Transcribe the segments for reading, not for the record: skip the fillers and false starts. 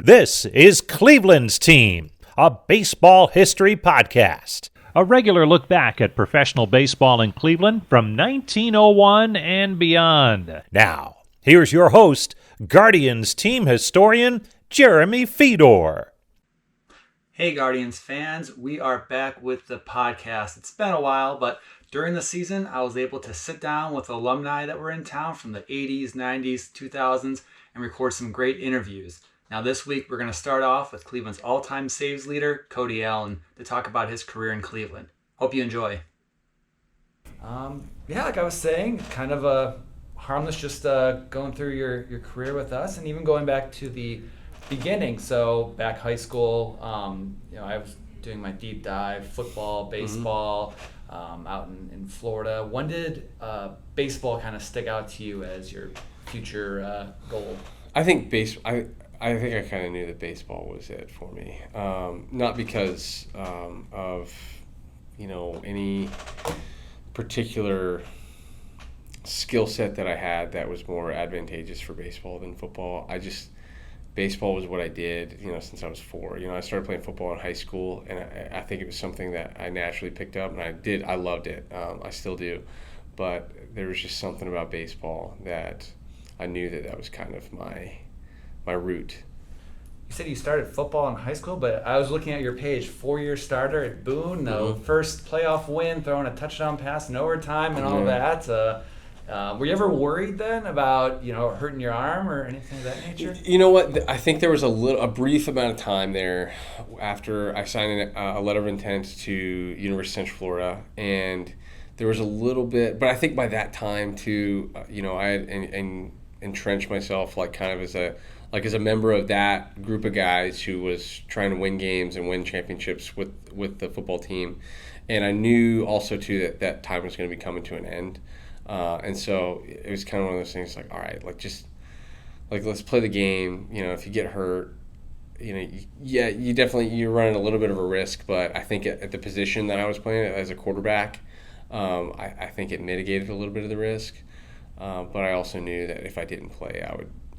This is Cleveland's Team, a baseball history podcast. A regular look back at professional baseball in Cleveland from 1901 and beyond. Now, here's your host, Guardians team historian, Jeremy Fedor. Hey Guardians fans, we are back with the podcast. It's been a while, but during the season, I was able to sit down with alumni that were in town from the 80s, 90s, 2000s, and record some great interviews. Now this week, we're going to start off with Cleveland's all-time saves leader, Cody to talk about his career in Cleveland. Hope you enjoy. Like I was saying, kind of a harmless, just going through your career with us, and even going back to the beginning. So back high school, I was doing my deep dive, football, baseball, out in Florida. When did baseball kind of stick out to you as your future goal? I think I think I kind of knew that baseball was it for me. Not because of any particular skill set that I had that was more advantageous for baseball than football. Baseball was what I did, since I was 4. I started playing football in high school, and I think it was something that I naturally picked up, and I loved it. I still do. But there was just something about baseball that I knew that was kind of my route. You said you started football in high school, but I was looking at your page, 4-year starter at Boone, first playoff win, throwing a touchdown pass in overtime and all that. Were you ever worried then about, hurting your arm or anything of that nature? You know what? I think there was a brief amount of time there after I signed a letter of intent to University of Central Florida, and there was a little bit, but I think by that time too, I had entrenched myself as a member of that group of guys who was trying to win games and win championships with the football team. And I knew also too that time was going to be coming to an end. And so it was kind of one of those things all right, let's play the game. If you get hurt, you're running a little bit of a risk, but I think at the position that I was playing as a quarterback, I think it mitigated a little bit of the risk. But I also knew that if I didn't play,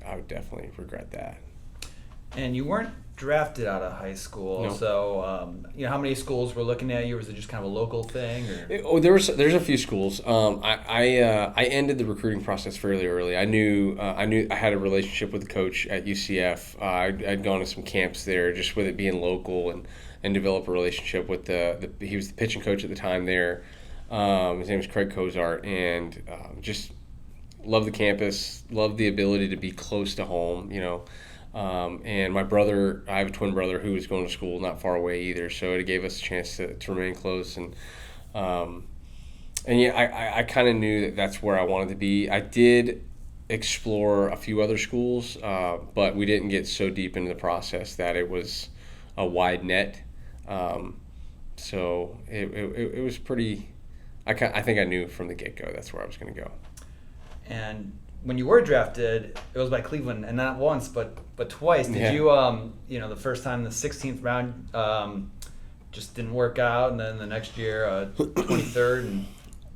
I would definitely regret that. And you weren't drafted out of high school, no. So how many schools were looking at you? Or was it just kind of a local thing? There's a few schools. I ended the recruiting process fairly early. I knew I had a relationship with the coach at UCF. I'd gone to some camps there, just with it being local, and develop a relationship with he was the pitching coach at the time there. His name was Craig Cozart, and just loved the campus, loved the ability to be close to home, and my brother, I have a twin brother who was going to school not far away either, so it gave us a chance to remain close, I kind of knew that's where I wanted to be. I did explore a few other schools, but we didn't get so deep into the process that it was a wide net, so it was pretty. I think I knew from the get-go that's where I was going to go. And when you were drafted, it was by Cleveland, and not once, but twice. Did you, the first time, the 16th round, just didn't work out, and then the next year, 23rd?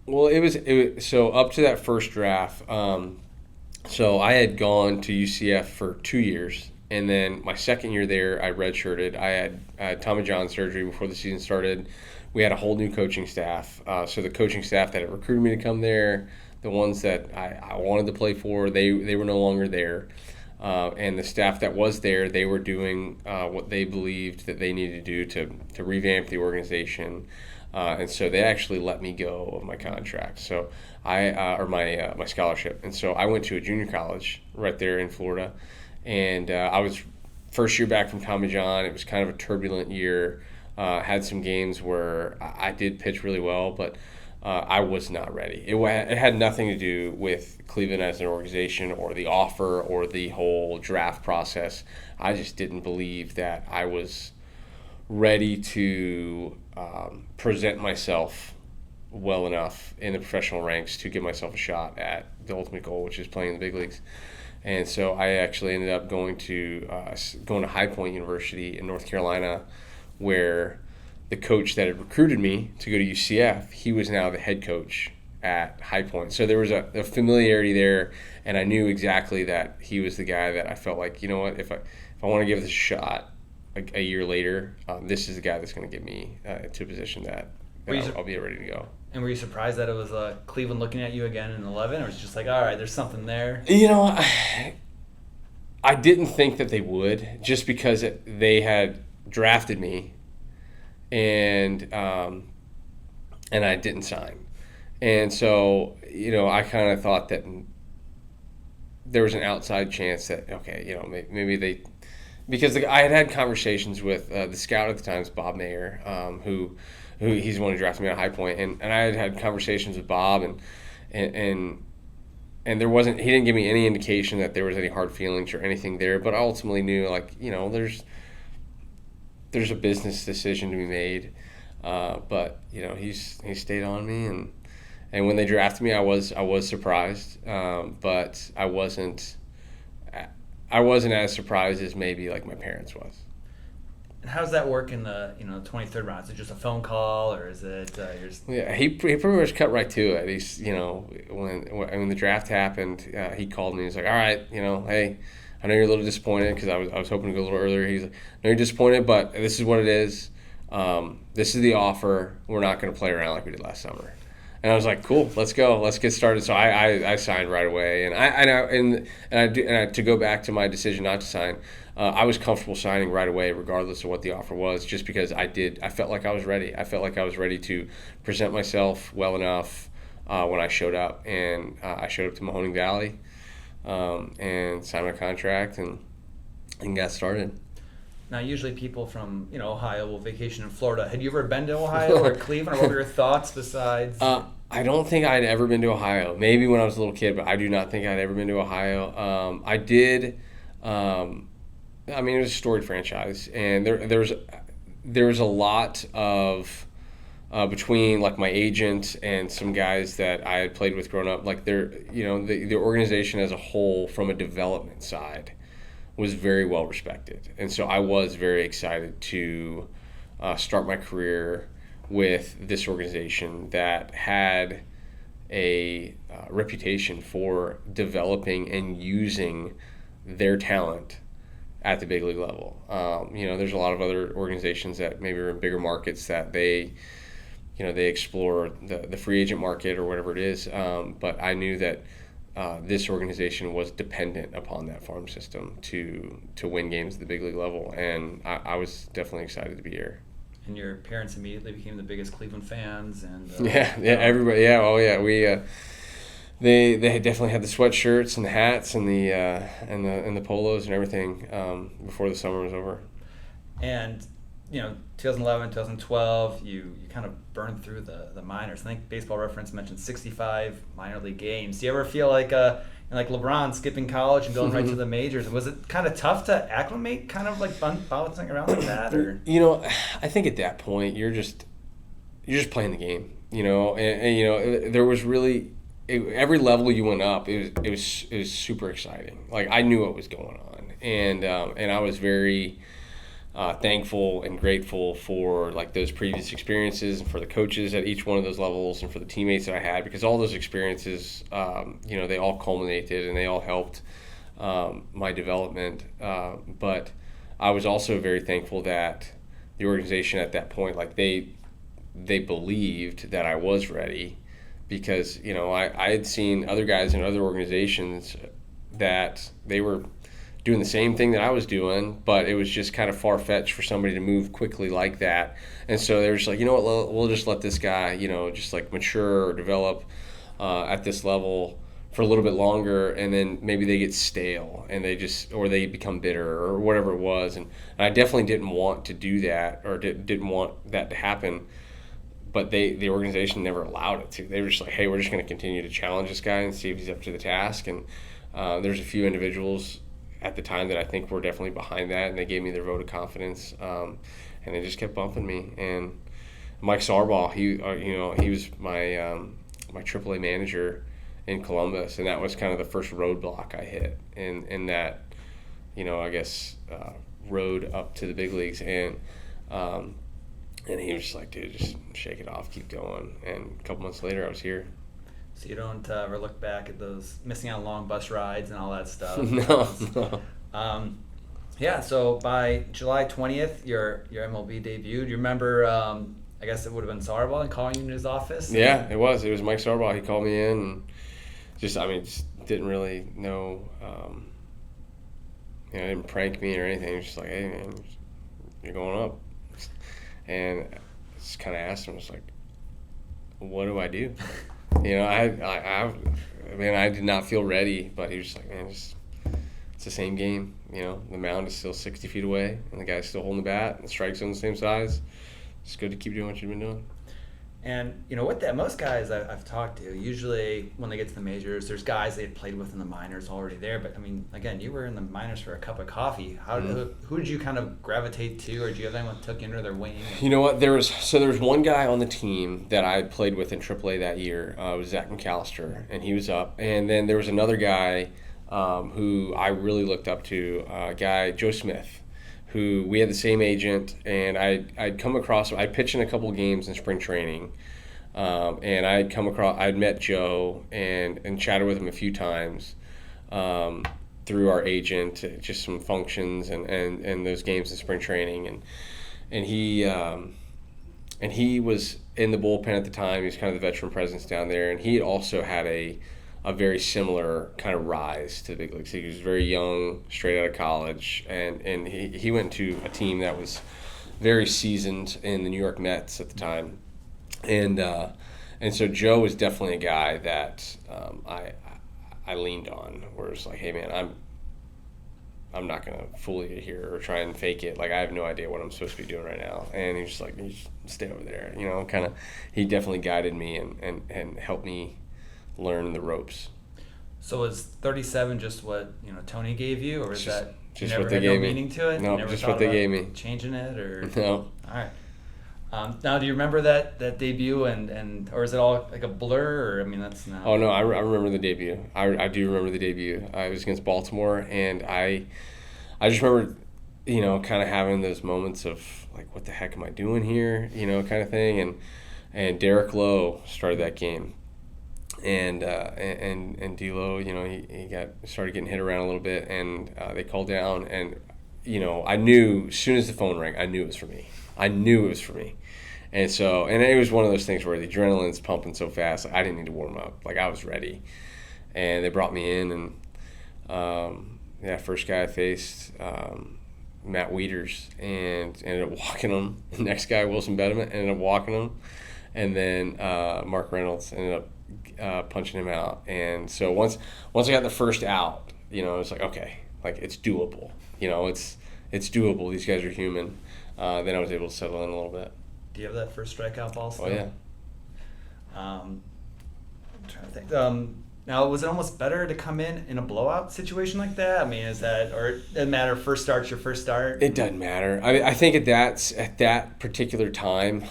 Well, it was so up to that first draft. So I had gone to UCF for 2 years, and then my second year there, I redshirted. I had Tommy John surgery before the season started. We had a whole new coaching staff. So the coaching staff that had recruited me to come there, the ones that I wanted to play for, they were no longer there. And the staff that was there, they were doing what they believed that they needed to do to revamp the organization. And so they actually let me go of my contract. So my scholarship. And so I went to a junior college right there in Florida. And I was first year back from Tommy John. It was kind of a turbulent year. Had some games where I did pitch really well, but I was not ready. It had nothing to do with Cleveland as an organization or the offer or the whole draft process. I just didn't believe that I was ready to present myself well enough in the professional ranks to give myself a shot at the ultimate goal, which is playing in the big leagues. And so I actually ended up going to High Point University in North Carolina, where the coach that had recruited me to go to UCF, he was now the head coach at High Point. So there was a familiarity there, and I knew exactly that he was the guy that I felt like, you know what, if I want to give this a shot a year later, this is the guy that's going to get me to a position that I'll be ready to go. And were you surprised that it was Cleveland looking at you again in 11, or was it just like, all right, there's something there? You know, I didn't think that they would, just because they had drafted me, and I didn't sign. And so, you know, I kind of thought that there was an outside chance that, okay, you know, maybe they, because I had conversations with the scout at the time, Bob Mayer, who he's the one who drafted me at High Point, and I had conversations with Bob, and there wasn't, he didn't give me any indication that there was any hard feelings or anything there, but I ultimately knew, like, you know, there's a business decision to be made, but you know, he stayed on me, and when they drafted me, I was surprised, but I wasn't as surprised as maybe like my parents was. And how does that work in the 23rd round? Is it just a phone call, or is it? Yeah, he pretty much cut right to it. He's, you know, when the draft happened, he called me. He's like, all right, you know, hey, I know you're a little disappointed, because I was hoping to go a little earlier. He's like, I know you're disappointed, but this is what it is. This is the offer. We're not going to play around like we did last summer. And I was like, cool, let's go, let's get started. So I signed right away, and to go back to my decision not to sign, I was comfortable signing right away, regardless of what the offer was, just because I felt like I was ready. I felt like I was ready to present myself well enough when I showed up, and I showed up to Mahoning Valley and signed my contract and got started. Now, usually people from Ohio will vacation in Florida. Had you ever been to Ohio or Cleveland, or what were your thoughts besides? I don't think I'd ever been to Ohio. Maybe when I was a little kid, but I do not think I'd ever been to Ohio. I did. I mean, it was a storied franchise, and there was a lot of between like my agent and some guys that I had played with growing up. Like the organization as a whole, from a development side, was very well respected, and so I was very excited to start my career with this organization that had a reputation for developing and using their talent at the big league level. There's a lot of other organizations that maybe are in bigger markets that they explore the free agent market or whatever it is, but I knew that this organization was dependent upon that farm system to win games at the big league level, and I was definitely excited to be here. And your parents immediately became the biggest Cleveland fans, and everybody, we they definitely had the sweatshirts and the hats and the polos and everything before the summer was over. And 2011, 2012, you kind of burned through the minors. I think Baseball Reference mentioned 65 minor league games. Do you ever feel like LeBron skipping college and going right to the majors? Was it kind of tough to acclimate, kind of like bouncing around like that? Or I think at that point you're just playing the game. And there was really every level you went up, it was super exciting. Like, I knew what was going on, and I was very thankful and grateful for like those previous experiences, and for the coaches at each one of those levels, and for the teammates that I had, because all those experiences, they all culminated and they all helped my development. But I was also very thankful that the organization at that point, like they believed that I was ready, because I had seen other guys in other organizations that they were doing the same thing that I was doing, but it was just kind of far-fetched for somebody to move quickly like that. And so they were just like, we'll just let this guy, just like mature or develop at this level for a little bit longer, and then maybe they get stale and or they become bitter or whatever it was. And I definitely didn't want to do that, or didn't want that to happen. But the organization never allowed it to. They were just like, hey, we're just going to continue to challenge this guy and see if he's up to the task. And there's a few individuals at the time that I think were definitely behind that, and they gave me their vote of confidence, and they just kept bumping me. And Mike Sarbaugh, he was my AAA manager in Columbus, and that was kind of the first roadblock I hit in that, I guess, road up to the big leagues. And he was just like, dude, just shake it off, keep going. And a couple months later, I was here. So you don't ever look back at those missing out on long bus rides and all that stuff. No. Yeah, so by July 20th, your MLB debut. Do you remember, I guess it would have been Sauerball calling you in his office? Yeah, it was. It was Mike Sauerball. He called me in and just didn't really know, didn't prank me or anything. He was just like, hey, man, you're going up. And I just kind of asked him, I was like, what do I do? I did not feel ready, but he was just like, man, it's the same game. The mound is still 60 feet away, and the guy's still holding the bat, and the strike's on the same size. It's good to keep doing what you've been doing. And, with that, most guys I've talked to, usually when they get to the majors, there's guys they had played with in the minors already there. But, again, you were in the minors for a cup of coffee. Who did you kind of gravitate to, or did you have anyone took you under their wing? You know what? There was one guy on the team that I had played with in AAA that year. It was Zach McAllister, and he was up. And then there was another guy who I really looked up to, a guy, Joe Smith, who we had the same agent, and I'd come across him. I'd pitched in a couple of games in spring training, and I'd met Joe and chatted with him a few times through our agent, just some functions and those games in spring training, and he was in the bullpen at the time. He was kind of the veteran presence down there, and he also had a very similar kind of rise to the big leagues. He was very young, straight out of college, and he went to a team that was very seasoned in the New York Mets at the time, and so Joe was definitely a guy that I leaned on. Where it's like, hey man, I'm not gonna fool you here or try and fake it. Like I have no idea what I'm supposed to be doing right now, and he's just like, you just stay over there, kind of. He definitely guided me and helped me learn the ropes. So was 37 just what Tony gave you, or was that just never what they had gave no me? meaning to it? No, just what they gave me. Changing it or no? All right. Now, do you remember that debut and or is it all like a blur? Or that's not. Oh no, I remember the debut. I do remember the debut. I was against Baltimore, and I just remember kind of having those moments of like, what the heck am I doing here? Kind of thing. And Derek Lowe started that game. And D'Lo, he started getting hit around a little bit, and they called down, and I knew as soon as the phone rang, I knew it was for me. And so, and it was one of those things where the adrenaline's pumping so fast, like I didn't need to warm up, like I was ready, and they brought me in, and first guy I faced, Matt Wieters, and ended up walking him. The next guy, Wilson Betterman, ended up walking him, and then Mark Reynolds ended up punching him out. And so once I got the first out, it was like, okay, like it's doable. It's doable. These guys are human. Then I was able to settle in a little bit. Do you have that first strikeout ball still? Oh yeah. I'm trying to think. Now, was it almost better to come in a blowout situation like that? Is that, or it doesn't matter, first start's your first start? It doesn't matter. I think at that particular time,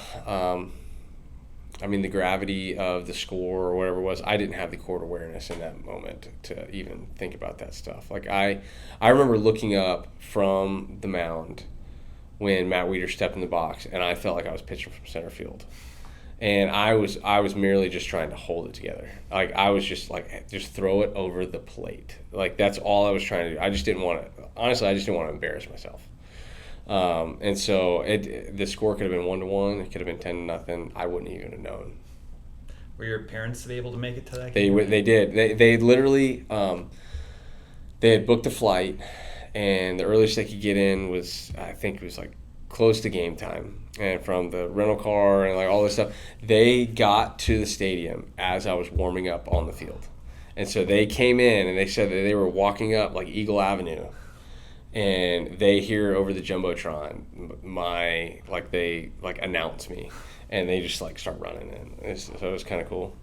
the gravity of the score or whatever it was, I didn't have the court awareness in that moment to even think about that stuff. Like I remember looking up from the mound when Matt Wieters stepped in the box, and I felt like I was pitching from center field. And I was merely just trying to hold it together. Like I was just like, just throw it over the plate. Like that's all I was trying to do. I just didn't want to embarrass myself. And so the score could have been 1-1. It could have been 10-0. I wouldn't even have known. Were your parents able to make it to that game? They did. They literally they had booked a flight, and the earliest they could get in was, I think it was like close to game time. And from the rental car and like all this stuff, they got to the stadium as I was warming up on the field. And so they came in and they said that they were walking up like Eagle Avenue, and they hear over the Jumbotron they announce me, and they just like start running in. So it was kind of cool.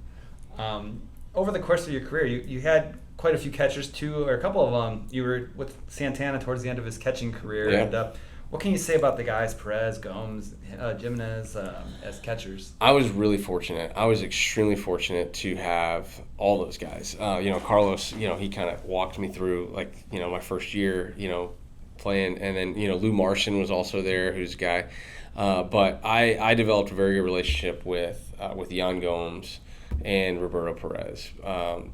Over the course of your career, you had quite a few catchers too, or a couple of them. You were with Santana towards the end of his catching career. Yeah. And what can you say about the guys, Perez, Gomes, Jimenez, as catchers? I was really fortunate. I was extremely fortunate to have all those guys. Carlos, he kind of walked me through my first year, playing, and then Lou Martian was also there, who's a guy. But I developed a very good relationship with Yan Gomes, and Roberto Perez.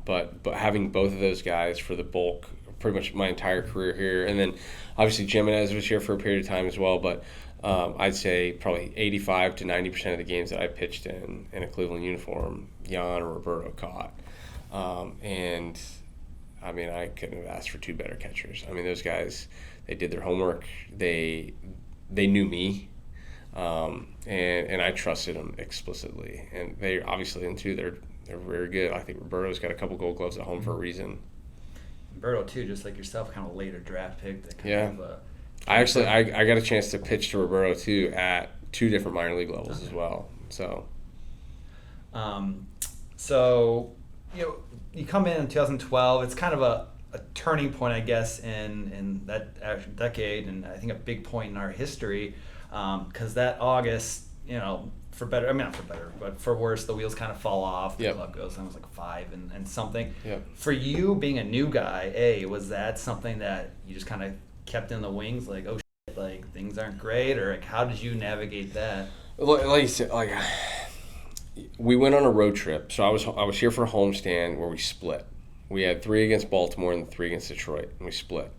But having both of those guys for the bulk, pretty much my entire career here, and then obviously Jimenez was here for a period of time as well. But I'd say probably 85 to 90% of the games that I pitched in a Cleveland uniform, Jan or Roberto caught. And I mean, I couldn't have asked for two better catchers. I mean, those guys, they did their homework. They knew me, and I trusted them explicitly. And they obviously, and too, they're very good. I think Roberto's got a couple Gold Gloves at home for a reason. Roberto too, just like yourself, kind of a later draft pick. That kind of, I got a chance to pitch to Roberto too at two different minor league levels as well. So, you come in 2012. It's kind of a turning point, I guess, in that decade, and I think a big point in our history, because that August, for better, I mean not for better, but for worse, the wheels kind of fall off. The club goes, I was like 5 and something. Yep. For you, being a new guy, was that something that you just kind of kept in the wings, like, oh shit, like things aren't great, or like how did you navigate that? Like you said, like we went on a road trip. So I was here for a homestand where we split. We had 3 against Baltimore and 3 against Detroit, and we split.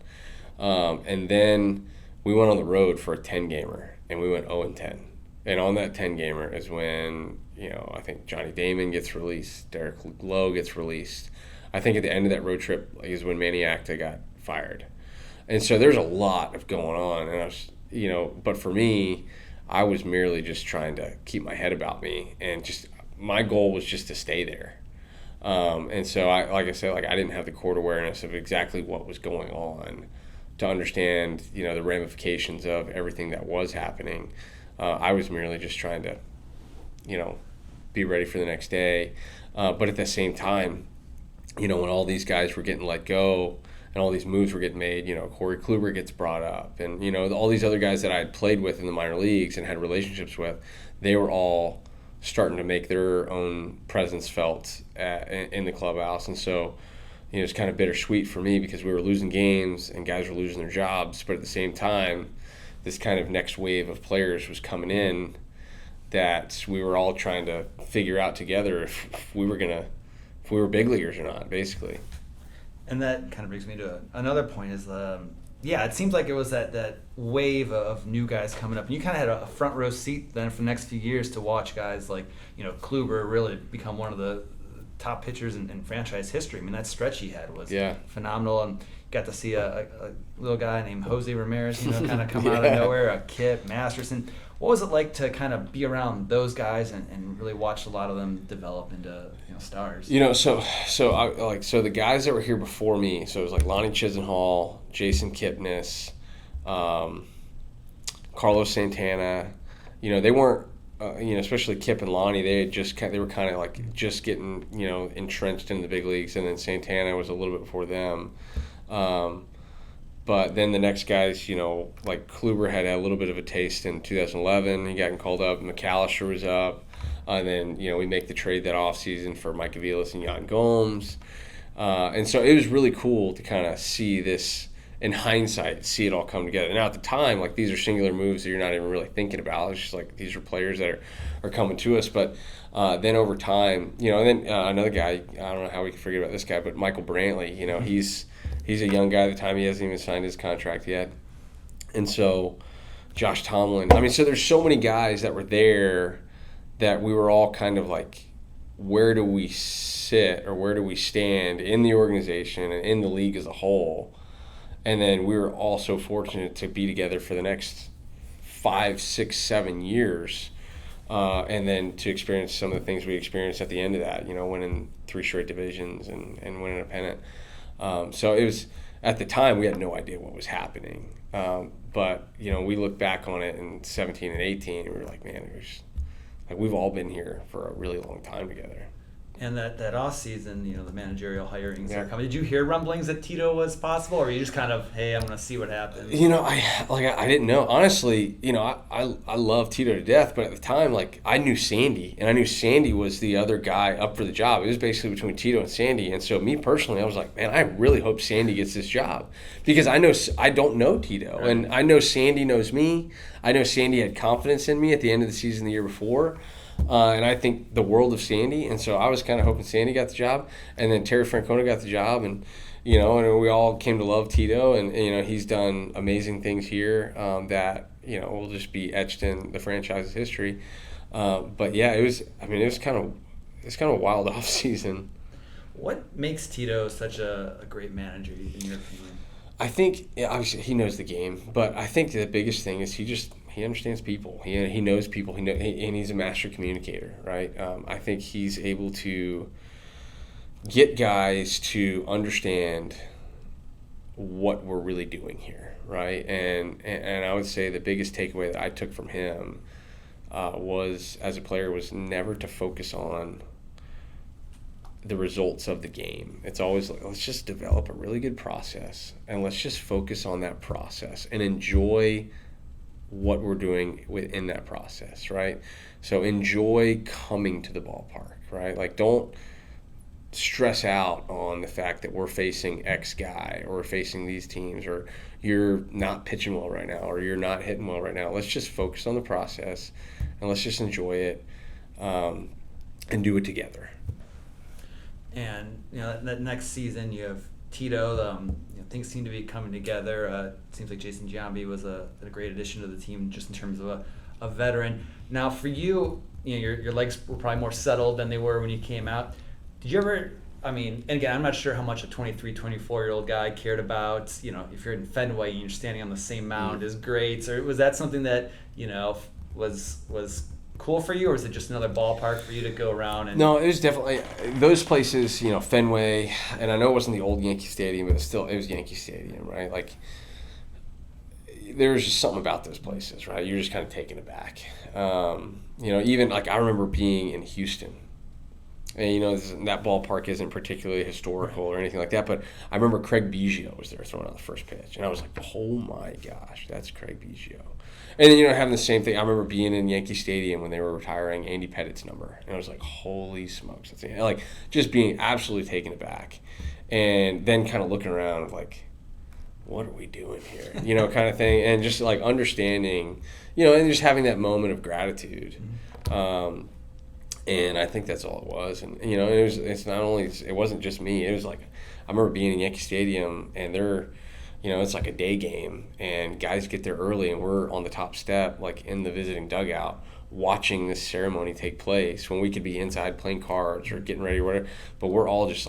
And then we went on the road for a 10-gamer, and we went 0-10. And on that 10-gamer is when, I think Johnny Damon gets released, Derek Lowe gets released. I think at the end of that road trip is when Manny Acta got fired. And so there's a lot of going on. And I was, but for me, I was merely just trying to keep my head about me. And just my goal was just to stay there. And so, I didn't have the court awareness of exactly what was going on to understand, the ramifications of everything that was happening. I was merely just trying to, be ready for the next day. But at the same time, when all these guys were getting let go and all these moves were getting made, Corey Kluber gets brought up, and, all these other guys that I had played with in the minor leagues and had relationships with, they were all starting to make their own presence felt in the clubhouse. And so, it's kind of bittersweet for me because we were losing games and guys were losing their jobs, but at the same time, this kind of next wave of players was coming in that we were all trying to figure out together if we were big leaguers or not, basically. And that kind of brings me to another point is, it seems like it was that wave of new guys coming up. And you kind of had a front row seat then for the next few years to watch guys like, Kluber really become one of the top pitchers in franchise history. I mean, that stretch he had was phenomenal. And got to see a little guy named Jose Ramirez, kind of come out of nowhere, a Kip, Masterson. What was it like to kind of be around those guys and really watch a lot of them develop into stars? So the guys that were here before me, so it was like Lonnie Chisenhall, Jason Kipnis, Carlos Santana. They weren't, especially Kip and Lonnie. They were kind of like just getting entrenched in the big leagues, and then Santana was a little bit before them. But then the next guys, like Kluber had a little bit of a taste in 2011. He got called up. McAllister was up. And then, we make the trade that offseason for Mike Aviles and Yan Gomes. And so it was really cool to kind of see this, in hindsight, see it all come together. Now, at the time, like, these are singular moves that you're not even really thinking about. It's just like these are players that are coming to us. But then over time, and then another guy, I don't know how we can forget about this guy, but Michael Brantley, he's a young guy at the time. He hasn't even signed his contract yet. And so Josh Tomlin. I mean, so there's so many guys that were there that we were all kind of like, where do we sit or where do we stand in the organization and in the league as a whole? And then we were all so fortunate to be together for the next 5, 6, 7 years. And then to experience some of the things we experienced at the end of that, winning 3 straight divisions and winning a pennant. So it was, at the time, we had no idea what was happening. But, we look back on it in 17 and 18, and we were like, man, we've all been here for a really long time together. And that off season, the managerial hirings are coming. Did you hear rumblings that Tito was possible, or were you just kind of, hey, I'm going to see what happens? I didn't know. Honestly, I love Tito to death, but at the time, I knew Sandy, and I knew Sandy was the other guy up for the job. It was basically between Tito and Sandy, and so me personally, I was like, man, I really hope Sandy gets this job because I don't know Tito, and I know Sandy knows me. I know Sandy had confidence in me at the end of the season the year before. And I think the world of Sandy. And so I was kind of hoping Sandy got the job. And then Terry Francona got the job. And, and we all came to love Tito. And, he's done amazing things here that, will just be etched in the franchise's history. But yeah, it was kind of a wild off season. What makes Tito such a great manager, in your opinion? I think, obviously, he knows the game, but I think the biggest thing is he understands people. He knows people, and he's a master communicator, right? I think he's able to get guys to understand what we're really doing here, right? And I would say the biggest takeaway that I took from him was, as a player, was never to focus on the results of the game. It's always like, let's just develop a really good process and let's just focus on that process and enjoy what we're doing within that process, right? So enjoy coming to the ballpark, right? Like, don't stress out on the fact that we're facing X guy or we're facing these teams or you're not pitching well right now or you're not hitting well right now. Let's just focus on the process and let's just enjoy it and do it together. And that next season you have Tito. Things seem to be coming together. It seems like Jason Giambi was a great addition to the team just in terms of a veteran. Now for you, your legs were probably more settled than they were when you came out. Did you ever? And again, I'm not sure how much a 23, 24-year-old guy cared about. If you're in Fenway and you're standing on the same mound as greats, or was that something that was cool for you, or was it just another ballpark for you to go around? No, it was definitely those places. Fenway, and I know it wasn't the old Yankee Stadium, but it was Yankee Stadium, right? Like, there was just something about those places, right? You're just kind of taken aback. Even like I remember being in Houston. And that ballpark isn't particularly historical or anything like that, but I remember Craig Biggio was there throwing out the first pitch, and I was like, "Oh my gosh, that's Craig Biggio!" And then having the same thing. I remember being in Yankee Stadium when they were retiring Andy Pettit's number, and I was like, "Holy smokes!" Like just being absolutely taken aback, and then kind of looking around like, "What are we doing here?" Kind of thing, and just like understanding, and just having that moment of gratitude. And I think that's all it was. And, it's not only, it wasn't just me. It was like, I remember being in Yankee Stadium and they're, it's like a day game and guys get there early and we're on the top step, like in the visiting dugout, watching this ceremony take place when we could be inside playing cards or getting ready or whatever. But we're all just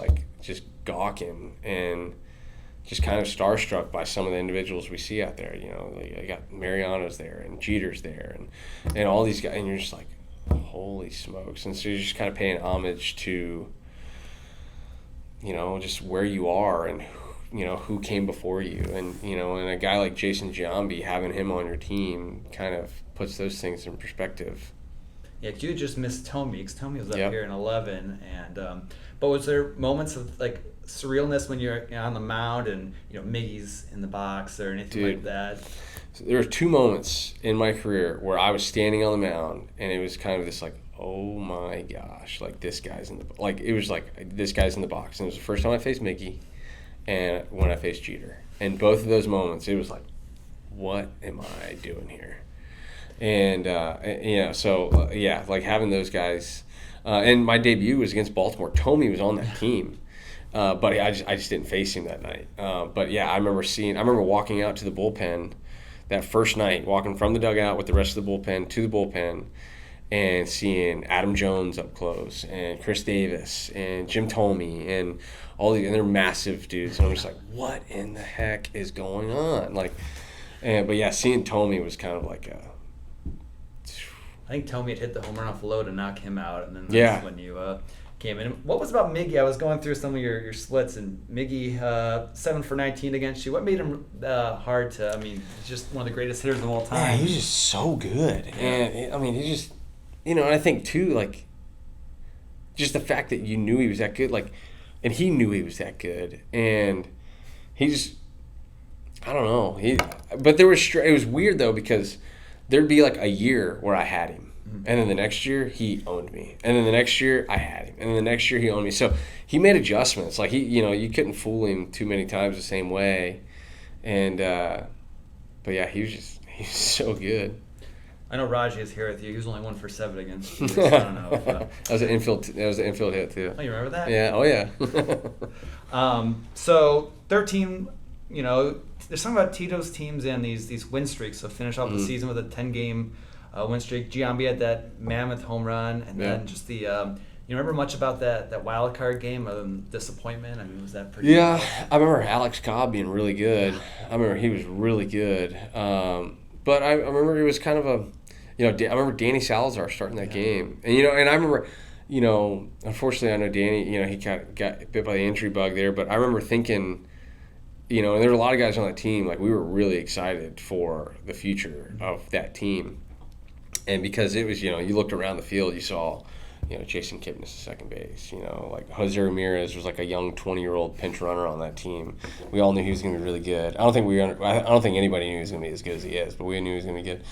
gawking and just kind of starstruck by some of the individuals we see out there. I got Mariano's there and Jeter's there and all these guys, and you're just like, holy smokes. And so you're just kind of paying homage to just where you are and who came before you, and and a guy like Jason Giambi, having him on your team kind of puts those things in perspective. Yeah, you just missed Tommy, because Tommy was up here in 11, and but was there moments of like surrealness when you're on the mound and Miggy's in the box or anything like that? There were two moments in my career where I was standing on the mound and it was kind of this like, oh my gosh, like this guy's in the, like it was like this guy's in the box. And it was the first time I faced Mickey and when I faced Jeter. And both of those moments, it was like, what am I doing here? And like having those guys. And my debut was against Baltimore. Tommy was on that team. But I just didn't face him that night. But yeah, I remember walking out to the bullpen that first night, walking from the dugout with the rest of the bullpen to the bullpen and seeing Adam Jones up close and Chris Davis and Jim Thome and all these, and they're massive dudes. And I'm just like, what in the heck is going on? But yeah, seeing Thome was kind of like I think Thome had hit the home run off low to knock him out, and then that's when you came in. What was about Miggy? I was going through some of your splits, and Miggy 7 for 19 against you. What made him hard to? He's just one of the greatest hitters of all time. Yeah, he's just so good, and he just, I think too, like, just the fact that you knew he was that good, like, and he knew he was that good, and he just, I don't know, but it was weird though because there'd be like a year where I had him. And then the next year, he owned me. And then the next year, I had him. And then the next year, he owned me. So he made adjustments. Like, you couldn't fool him too many times the same way. And, but yeah, he was so good. I know Raji is here with you. He was only 1 for 7 against you. So I don't know. That was an infield hit too. Oh, you remember that? Yeah. Oh yeah. So 13. There's something about Tito's teams and these win streaks. So finish off the season with a 10-game win streak. Giambi had that mammoth home run, and then just the. You remember much about that wild card game? Disappointment. I mean, was that pretty? Yeah, I remember Alex Cobb being really good. I remember he was really good. But I remember it was kind of a, I remember Danny Salazar starting that game, and and I remember, unfortunately I know Danny, he kind of got bit by the injury bug there, but I remember thinking, and there were a lot of guys on that team, like we were really excited for the future of that team, and because it was, you looked around the field, you saw, Jason Kipnis at second base, like Jose Ramirez was like a young 20-year-old pinch runner on that team. We all knew he was going to be really good. I don't think anybody knew he was going to be as good as he is, but we knew he was going to be good.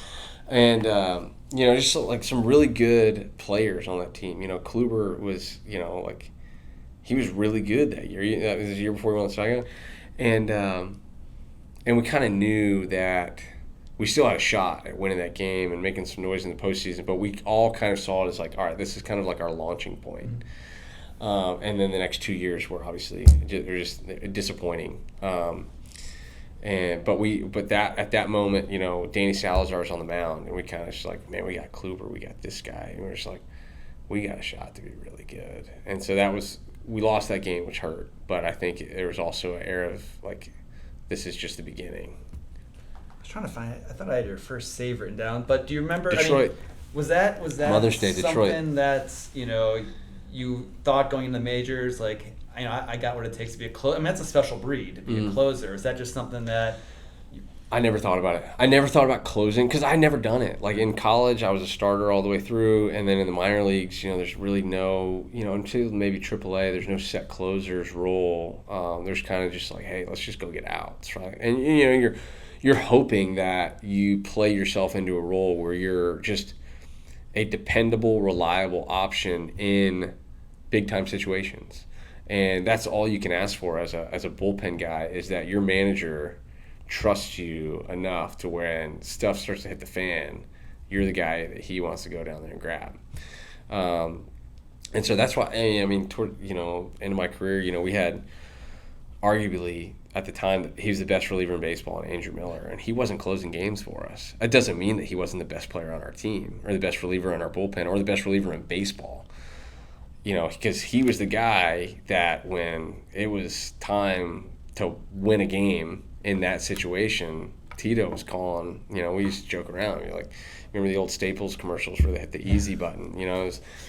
And just like some really good players on that team. Kluber was, like he was really good that year. That was the year before he won the Cy Young, and we kind of knew that we still had a shot at winning that game and making some noise in the postseason, but we all kind of saw it as like, all right, this is kind of like our launching point. And then the next 2 years were obviously they're just disappointing. But at that moment, Danny Salazar's on the mound, and we kind of just like, man, we got Kluber, we got this guy, and we're just like, we got a shot to be really good. And so we lost that game, which hurt, but I think there was also an era of like, this is just the beginning. I was trying to find it. I thought I had your first save written down, but do you remember? Detroit. I mean, was that Mother's Day, Detroit. Something that's you thought going into the majors, like I got what it takes to be a closer. I mean, that's a special breed to be a closer. Is that just something that? I never thought about it. I never thought about closing because I never done it. Like in college, I was a starter all the way through, and then in the minor leagues, there's really no, until maybe AAA, there's no set closers role. There's kind of just like, hey, let's just go get outs, right? And you're hoping that you play yourself into a role where you're just a dependable, reliable option in big-time situations. And that's all you can ask for as a bullpen guy, is that your manager trusts you enough to when stuff starts to hit the fan, you're the guy that he wants to go down there and grab. And so that's why, toward, end of my career, we had arguably at the time that he was the best reliever in baseball, and Andrew Miller, and he wasn't closing games for us. That doesn't mean that he wasn't the best player on our team or the best reliever in our bullpen or the best reliever in baseball. Because he was the guy that when it was time to win a game in that situation, Tito was calling, we used to joke around. We're like, remember the old Staples commercials where they hit the easy button?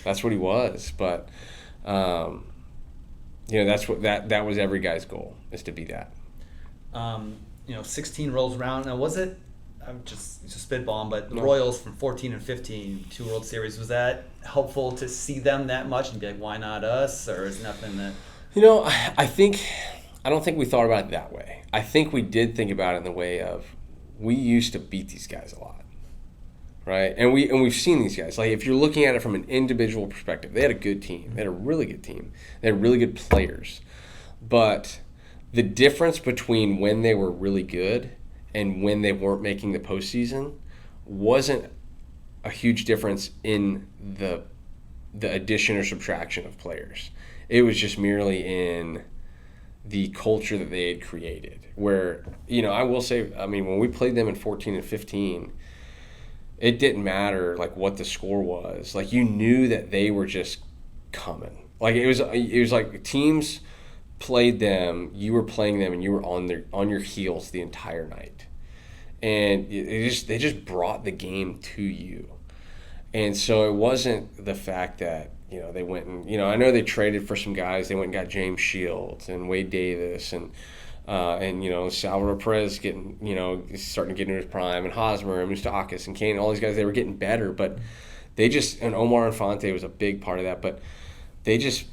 That's what he was. But, that's what that was every guy's goal, is to be that. 16 rolls around. Now, was it? I'm just spitballing, but the Royals from 14 and 15, 2 World Series, was that helpful to see them that much and be like, why not us? Or is nothing that? I don't think we thought about it that way. I think we did think about it in the way of, we used to beat these guys a lot, right? And we've seen these guys. Like, if you're looking at it from an individual perspective, they had a good team. They had a really good team. They had really good players. But the difference between when they were really good and when they weren't making the postseason wasn't a huge difference in the addition or subtraction of players. It was just merely in the culture that they had created, where, I will say, when we played them in 14 and 15, it didn't matter like what the score was. Like, you knew that they were just coming. Like, it was like teams played them, you were playing them, and you were on your heels the entire night. And they just brought the game to you. And so it wasn't the fact that, they went and, I know they traded for some guys. They went and got James Shields and Wade Davis and Salvador Perez getting, starting to get into his prime, and Hosmer and Moustakas and Kane, all these guys, they were getting better, but and Omar Infante was a big part of that, but they just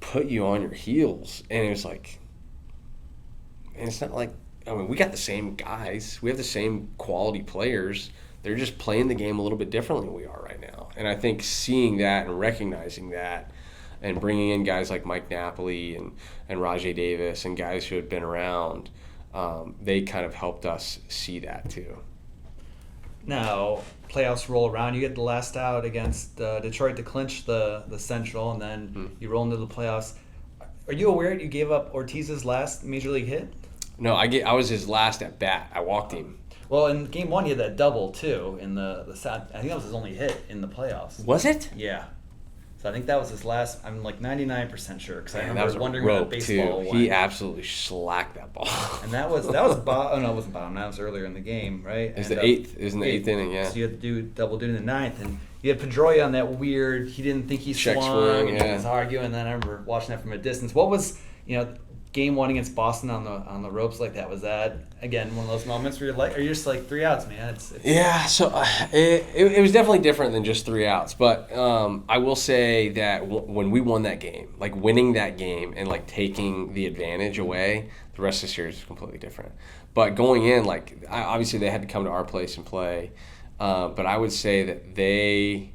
put you on your heels. And it was like, and it's not like, we got the same guys. We have the same quality players. They're just playing the game a little bit differently than we are right now. And I think seeing that and recognizing that and bringing in guys like Mike Napoli and Rajay Davis and guys who had been around, they kind of helped us see that too. Now, playoffs roll around. You get the last out against Detroit to clinch the Central, and then you roll into the playoffs. Are you aware you gave up Ortiz's last major league hit? No, I was his last at bat. I walked him. Well, in game one, he had that double too. In the I think that was his only hit in the playoffs. Was it? Yeah. So I think that was his last. I'm like 99% sure because I remember that was wondering where that baseball went. He absolutely slacked that ball. And that was oh no, it wasn't bottom. That was earlier in the game, right? It was the eighth. It was in the eighth inning. Yeah. So you had to do double duty in the ninth, and you had Pedroia on that weird. He didn't think he Check swung. swing, And he was arguing. And then I remember watching that from a distance. What was game one against Boston on the ropes like that? Was that again one of those moments where you're just like 3 outs, man? Yeah, so it was definitely different than just 3 outs. But I will say that when we won that game, like winning that game and like taking the advantage away, the rest of the series is completely different. But going in, like obviously they had to come to our place and play. But I would say that they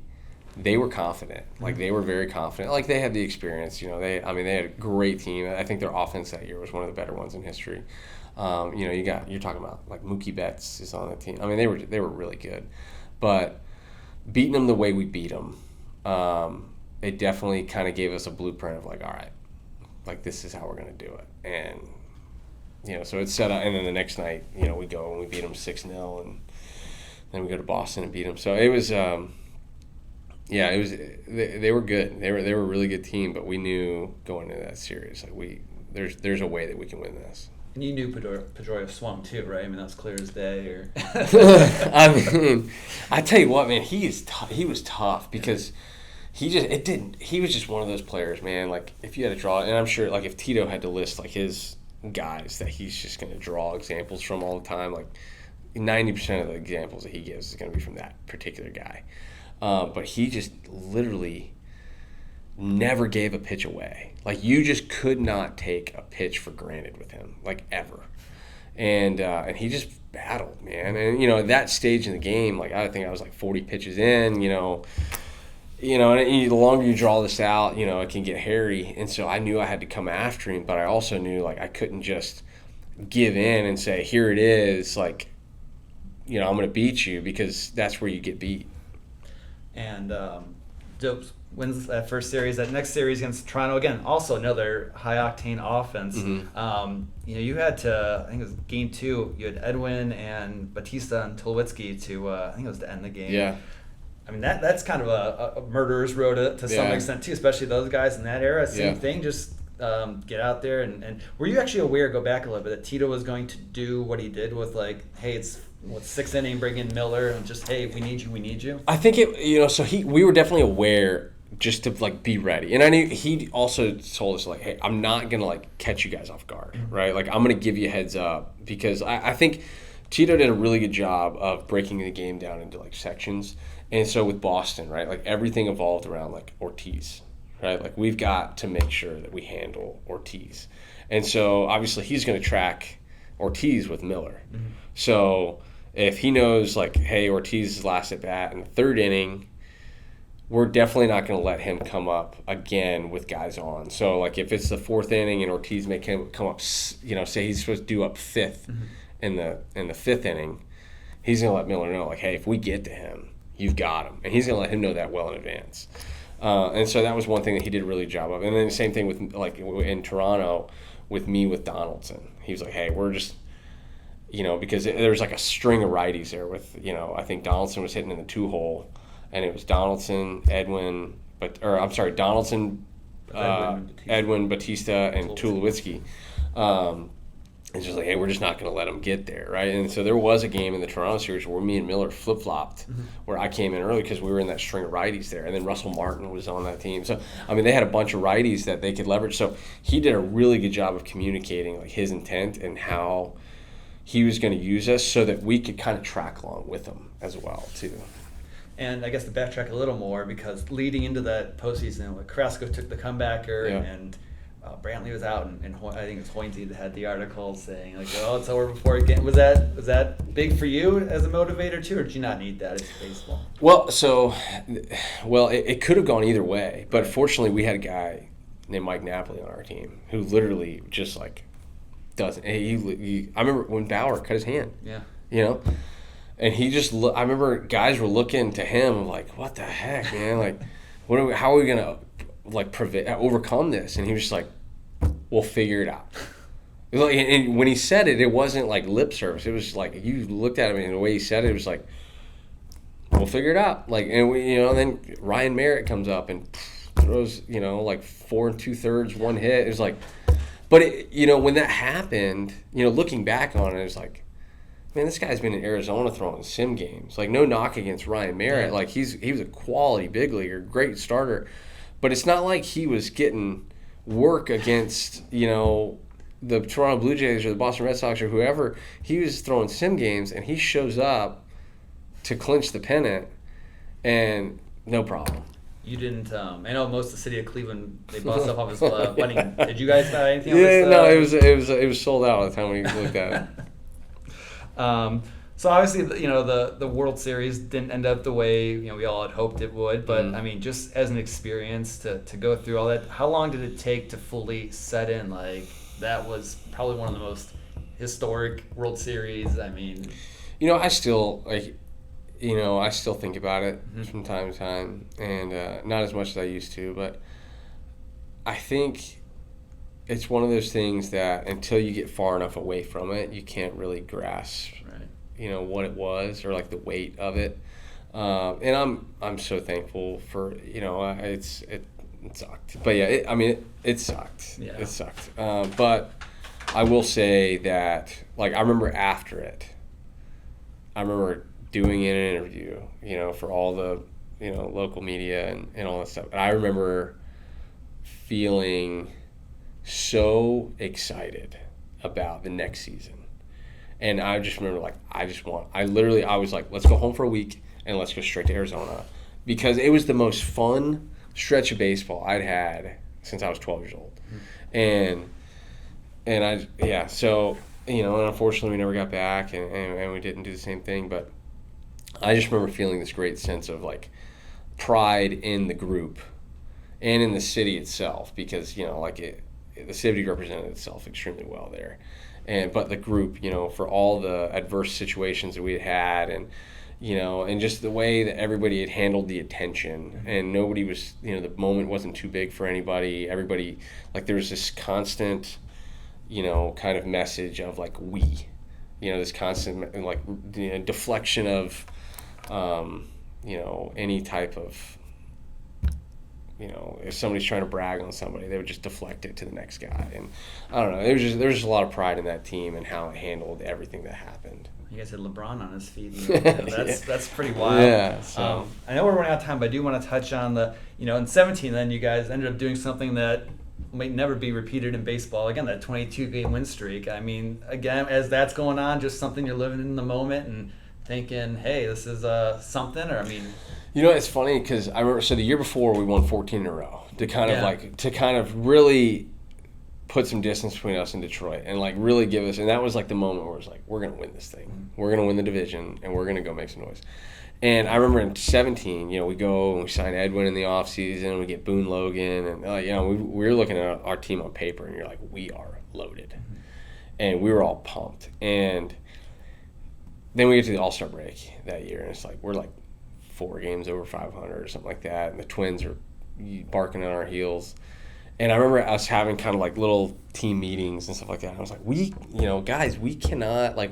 were confident. Like they were very confident. Like they had the experience. They had a great team. I think their offense that year was one of the better ones in history. You're talking about like Mookie Betts is on the team. I mean, they were really good, but beating them the way we beat them, it definitely kind of gave us a blueprint of like, all right, like this is how we're gonna do it. And so it's set up. And then the next night, we go and we beat them 6-0, and then we go to Boston and beat them. So it was. Yeah, it was. They were good. They were a really good team, but we knew going into that series, like there's a way that we can win this. And you knew Pedroia swung too, right? I mean, that's clear as day. I mean, I tell you what, man, he was tough because he was just one of those players, man. Like if you had to draw, and I'm sure, like if Tito had to list like his guys that he's just going to draw examples from all the time, like 90% of the examples that he gives is going to be from that particular guy. But he just literally never gave a pitch away. Like you just could not take a pitch for granted with him, like ever. And he just battled, man. And at that stage in the game, like I think I was like 40 pitches in. And the longer you draw this out, it can get hairy. And so I knew I had to come after him, but I also knew like I couldn't just give in and say, here it is, like I'm going to beat you, because that's where you get beat. And Dopes wins that first series. That next series against Toronto, again, also another high-octane offense. Mm-hmm. You had to, I think it was game 2, you had Edwin and Batista and Tulowitzki to, I think it was to end the game. Yeah. I mean, that's kind of a murderer's row to some extent, too, especially those guys in that era. Same thing, just get out there. And were you actually aware, go back a little bit, that Tito was going to do what he did with, like, hey, it's 6th inning, bring in Miller, and just, hey, we need you? I think we were definitely aware just to, like, be ready. And I knew he also told us, like, hey, I'm not going to, like, catch you guys off guard, right? Like, I'm going to give you a heads up, because I think Tito did a really good job of breaking the game down into, like, sections. And so with Boston, right, like, everything evolved around, like, Ortiz, right? Like, we've got to make sure that we handle Ortiz. And so, obviously, he's going to track Ortiz with Miller. Mm-hmm. So if he knows, like, hey, Ortiz's last at bat in the 3rd inning, we're definitely not going to let him come up again with guys on. So, like, if it's the 4th inning and Ortiz may come up, say he's supposed to do up 5th in the 5th inning, he's going to let Miller know, like, hey, if we get to him, you've got him. And he's going to let him know that well in advance. And so that was one thing that he did a really good job of. And then the same thing with, like, in Toronto with Donaldson. He was like, hey, we're just, because there was like a string of righties there with, I think Donaldson was hitting in the 2-hole, and it was Donaldson, Edwin, Batista, and Tulowitzki. It's just like, hey, we're just not going to let them get there, right? And so there was a game in the Toronto series where me and Miller flip-flopped, where I came in early because we were in that string of righties there. And then Russell Martin was on that team. So, I mean, they had a bunch of righties that they could leverage. So he did a really good job of communicating, like, his intent and how he was going to use us so that we could kind of track along with him as well, too. And I guess to backtrack a little more, because leading into that postseason, Carrasco took the comebacker, and Brantley was out, and I think it's Hoynesy that had the article saying, like, oh, it's over before it gets. Was that big for you as a motivator too, or did you not need that? It's baseball. Well, it could have gone either way, but fortunately we had a guy named Mike Napoli on our team who literally just, like, doesn't. I remember when Bauer cut his hand. Yeah. And he just, I remember guys were looking to him like, what the heck, man? Like, how are we going to, like, overcome this? And he was just like, we'll figure it out. And when he said it, it wasn't like lip service. It was like, you looked at him and the way he said it, it was like, we'll figure it out. Like, and then Ryan Merritt comes up and throws, like 4 2/3, 1 hit. It was like, but when that happened, looking back on it, it was like, man, this guy's been in Arizona throwing sim games. Like, no knock against Ryan Merritt. Like, he was a quality big leaguer, great starter. But it's not like he was getting work against, the Toronto Blue Jays or the Boston Red Sox or whoever. He was throwing sim games, and he shows up to clinch the pennant, and no problem. You didn't. I know most of the city of Cleveland, they bought stuff off his wedding. Did you guys buy anything? Yeah, no, it was sold out at the time when we looked at it. So obviously, the World Series didn't end up the way we all had hoped it would. But I mean, just as an experience to go through all that, how long did it take to fully set in? Like, that was probably one of the most historic World Series. I mean, I still I still think about it from time to time, and not as much as I used to. But I think it's one of those things that until you get far enough away from it, you can't really grasp, what it was or like the weight of it. And I'm so thankful for it sucked, but yeah, it sucked. Yeah. It sucked. But I will say that, like, I remember after it, I remember doing an interview, for all the local media and all that stuff. And I remember feeling so excited about the next season. And I just remember, like, I was like, let's go home for a week and let's go straight to Arizona. Because it was the most fun stretch of baseball I'd had since I was 12 years old. And so, and unfortunately we never got back and we didn't do the same thing. But I just remember feeling this great sense of, like, pride in the group and in the city itself, because, the city represented itself extremely well there. But the group, for all the adverse situations that we had and, and just the way that everybody had handled the attention, and nobody was, the moment wasn't too big for anybody. Everybody, like, there was this constant, kind of message of, like, we, this constant, like, deflection of, any type of, if somebody's trying to brag on somebody, they would just deflect it to the next guy. And I don't know, there was just a lot of pride in that team and how it handled everything that happened. You guys had LeBron on his feet. That's pretty wild. Yeah. So. I know we're running out of time, but I do want to touch on the, in 17, then you guys ended up doing something that might never be repeated in baseball. Again, that 22-game win streak. I mean, again, as that's going on, just something you're living in the moment and thinking, hey, this is something, or I mean. It's funny because I remember, so the year before we won 14 in a row to kind of really put some distance between us and Detroit and, like, really give us, and that was, like, the moment where it was like, we're going to win this thing. We're going to win the division and we're going to go make some noise. And I remember in 17, we go and we sign Edwin in the offseason, we get Boone Logan, and, we were looking at our team on paper and you're like, we are loaded. And we were all pumped. And then we get to the All-Star break that year and it's like, we're like 4 games over 500 or something like that, and the Twins are barking on our heels. And I remember us having kind of like little team meetings and stuff like that. I was like, guys, we cannot, like,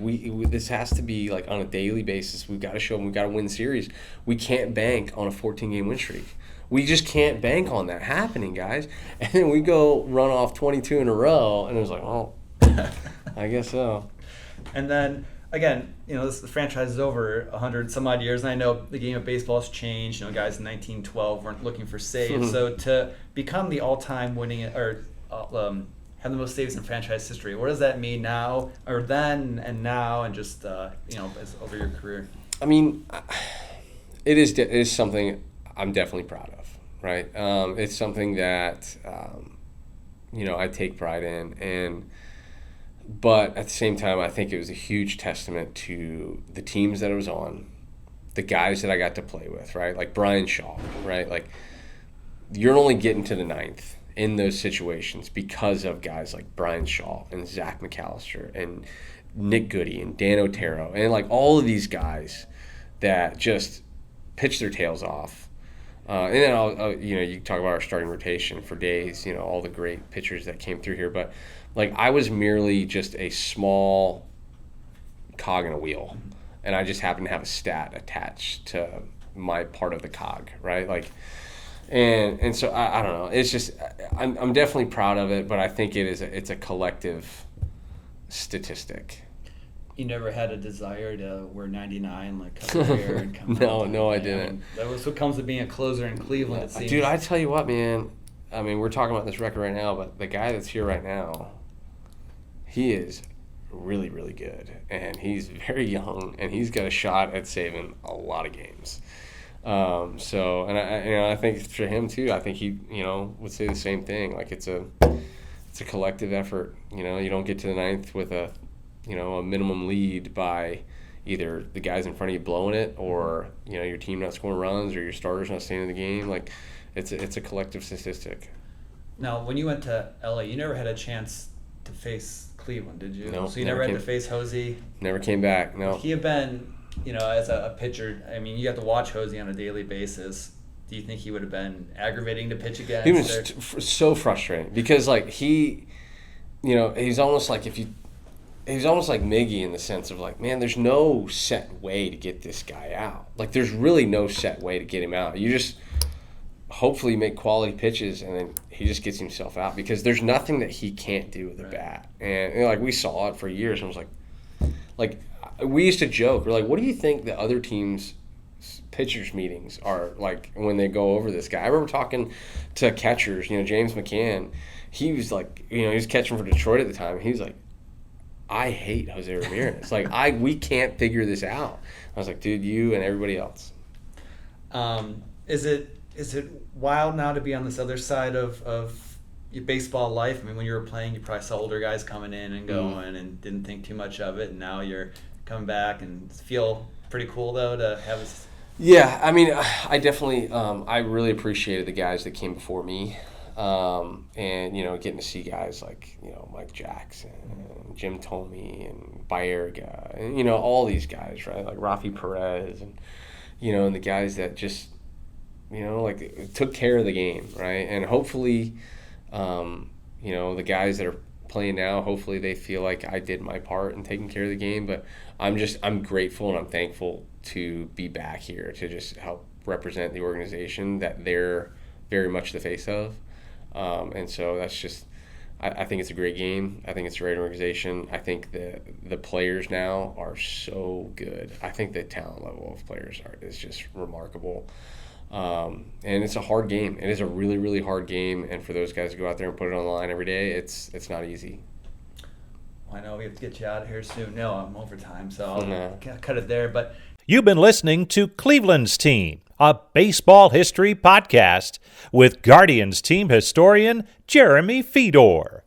this has to be, like, on a daily basis. We've got to show them we've got to win the series. We can't bank on a 14-game win streak. We just can't bank on that happening, guys. And then we go run off 22 in a row, and it was like, oh, I guess so. And then, again, the franchise is over 100 some odd years, and I know the game of baseball has changed. Guys in 1912 weren't looking for saves. So to become the all-time winning or have the most saves in franchise history, what does that mean now, or then and now, and just as over your career? I mean, it is something I'm definitely proud of, right? It's something that I take pride in, but at the same time, I think it was a huge testament to the teams that I was on, the guys that I got to play with, right? Like Brian Shaw, right? Like, you're only getting to the 9th in those situations because of guys like Brian Shaw and Zach McAllister and Nick Goody and Dan Otero and like all of these guys that just pitch their tails off. And then you talk about our starting rotation for days, all the great pitchers that came through here. But like I was merely just a small cog in a wheel, and I just happened to have a stat attached to my part of the cog, right? Like, and so I don't know. It's just I'm definitely proud of it, but I think it's a collective statistic. You never had a desire to wear 99 like come here and come No, I didn't. That was what comes to being a closer in Cleveland, it seems. Dude, I tell you what, man. I mean, we're talking about this record right now, but the guy that's here right now, he is really, really good, and he's very young, and he's got a shot at saving a lot of games. I think for him too, I think he, would say the same thing. Like it's a collective effort. You don't get to the ninth with a minimum lead by either the guys in front of you blowing it or, your team not scoring runs or your starters not staying in the game. Like it's a collective statistic. Now, when you went to LA, you never had a chance to face Cleveland, did you? No. So you never had to face Hosey? Never came back, no. Would he have been, as a pitcher, I mean, you have to watch Hosey on a daily basis. Do you think he would have been aggravating to pitch against? He was so frustrating because, like, he's almost like he's almost like Miggy in the sense of like, man, there's no set way to get this guy out. Like, there's really no set way to get him out. You just hopefully make quality pitches, and then he just gets himself out because there's nothing that he can't do with a bat. And like we saw it for years, and I was like we used to joke. We're like, what do you think the other teams' pitchers meetings are like when they go over this guy? I remember talking to catchers. James McCann. He was like, he was catching for Detroit at the time. And he was like, I hate Jose Ramirez. We can't figure this out. I was like, dude, you and everybody else. Is it wild now to be on this other side of your baseball life? I mean, when you were playing, you probably saw older guys coming in and going and didn't think too much of it. And now you're coming back and feel pretty cool, though, to have this. Yeah, I mean, I definitely, I really appreciated the guys that came before me. And, getting to see guys like, Mike Jackson and Jim Thome and Baerga and, all these guys, right? Like Rafi Perez and, and the guys that just, took care of the game, right? And hopefully, the guys that are playing now, hopefully they feel like I did my part in taking care of the game. But I'm grateful and I'm thankful to be back here to just help represent the organization that they're very much the face of. And so that's just, I think it's a great game. I think it's a great organization. I think the players now are so good. I think the talent level of players is just remarkable. And it's a hard game. It is a really, really hard game. And for those guys to go out there and put it on the line every day, it's not easy. Well, I know we have to get you out of here soon. No, I'm overtime, so I'll cut it there. But you've been listening to Cleveland's Team, a baseball history podcast with Guardians team historian Jeremy Fedor.